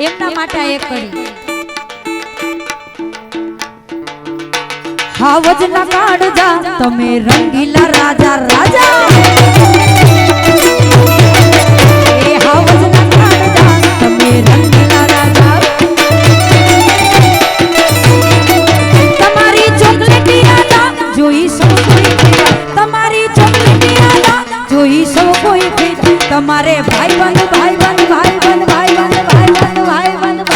એમના માટે આ એક કરી હાવજ ના કાઢજા તમે રંગીલા રાજા રાજા એ હાવજ ના કાઢજા તમે રંગીલા રાજા તમારી ચોકલેટી આદા જોઈ સૌ કોઈ તમારી ચોકલેટી આદા જોઈ સૌ કોઈ તમારે ભાઈ બંધ ભાઈ બંધ ભાઈ બંધ ભાઈ બંધ ભાઈ બંધ ભાઈ બંધ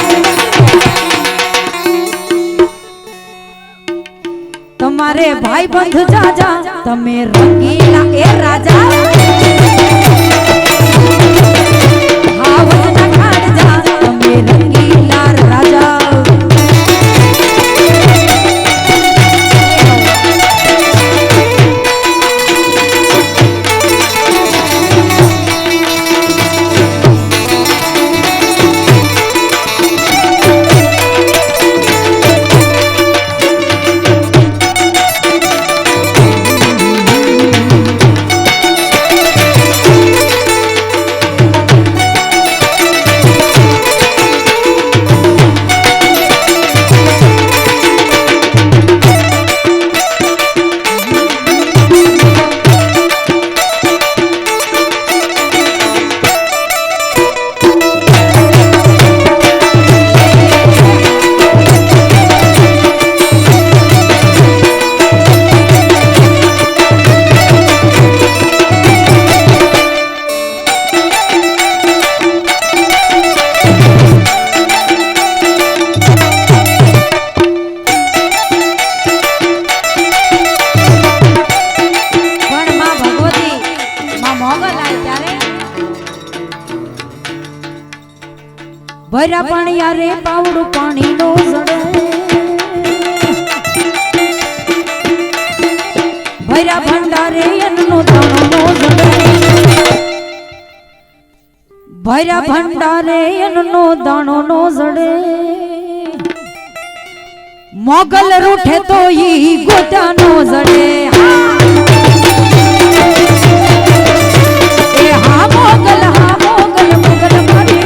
તમારે ભાઈ બંધ જાજા તમે રંગીલા એ રાજા હાવજ ના કાઢજા તમે રંગીલા રાજા ભર્યા પાણી યારે પાવડું પાણી નો જડે ભર્યા ભંડારે એનો દાણો નો જડે ભર્યા ભંડારે એનો દાણો નો જડે મોગલ રૂઠે તો ઈ ગોટા નો જડે એ હા મોગલ મોગલ મારી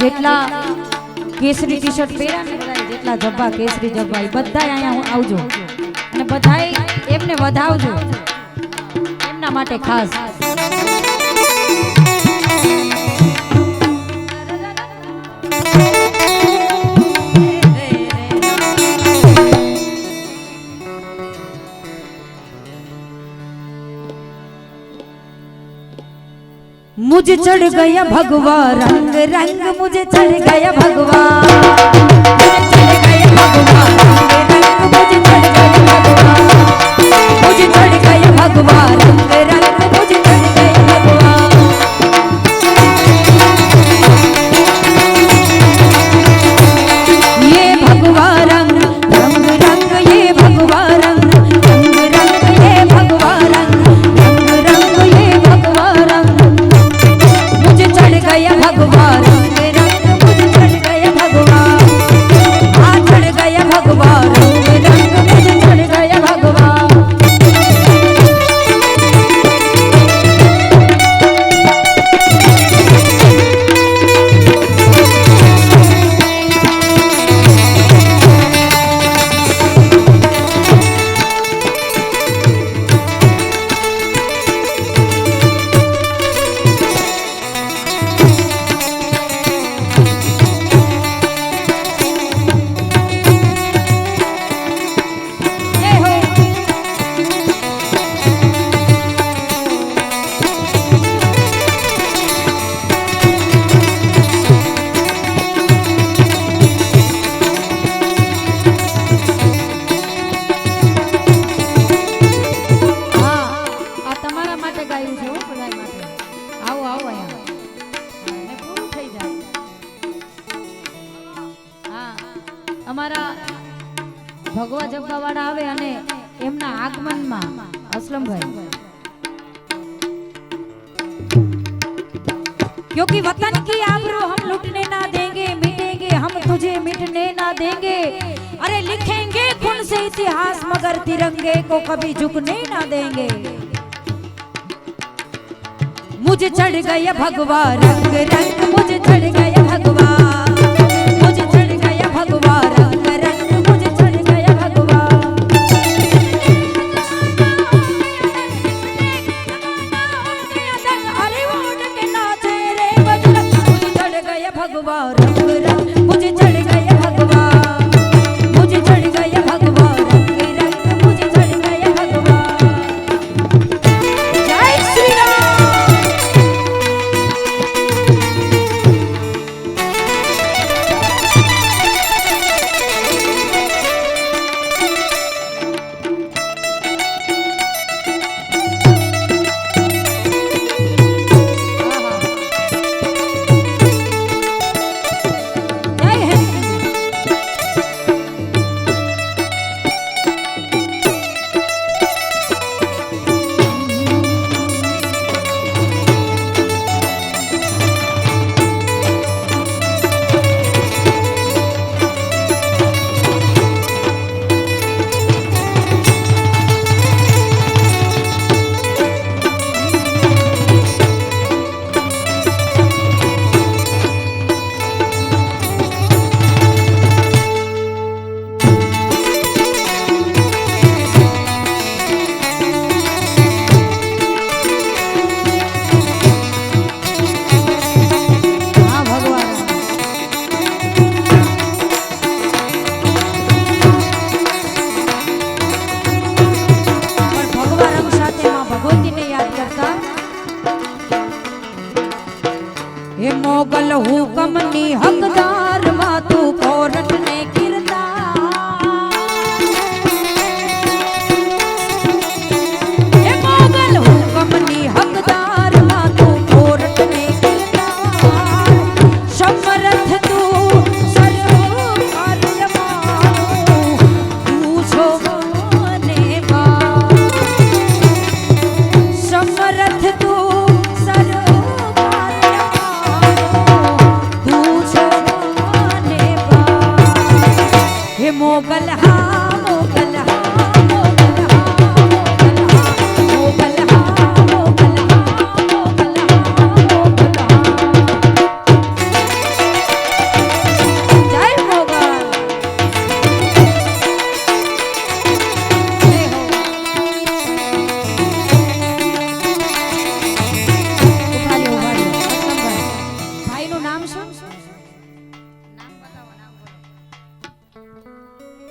જેટલા કેસરી ટી-શર્ટ પહેર્યા ને બધા જેટલા જબ્બા કેસરી જબ્બા બધા અહીંયા આવજો અને બધાય એમને વધાવજો એમના માટે ખાસ मुझे चढ़ गया भगवा रंग रंग मुझे चढ़ गया भगवा मुझे चढ़ गया भगवा रंग रंग मुझे चढ़ गया भगवा मुझे चढ़ गया भगवा रंग रंग मुझे चढ़ गया भगवा ये भगवा रंग रंग रंग ये भगवा रंग रंग रंग ये भगवा रंग रंग रंग ये भगवा रंग मुझे चढ़ गया भगवा रंग रंग मुझे चढ़ गया भगवा हाँ चढ़ गया भगवा रंग रंग मुझे चढ़ गया भगवा અમારા ભગવા જપવાવાળા આવે અને એમના આગમનમાં असलमभाई क्योंकि वतन की आबरू हम लूटने ना देंगे, मिटेंगे हम तुझे मिटने ना देंगे। अरे लिखेंगे खून से इतिहास मगर तिरंगे को कभी झुकने ना देंगे। मुझे चढ़ गया भगवा रंग रंग, मुझे चढ़ गया भगवा, मुझे चढ़ गया भगवा रंग रंग, मुझे चढ़ गया भगवा। अरे उड़ के नाचे रे बजरंग, मुझे चढ़ गया भगवा रंग रंग, मुझे चढ़ गया भगवा, मुझे चढ़ गया भगवा रंग रंग, मुझे चढ़ गया भगवा। जय श्री राम। मोगल हुकम नी हकदार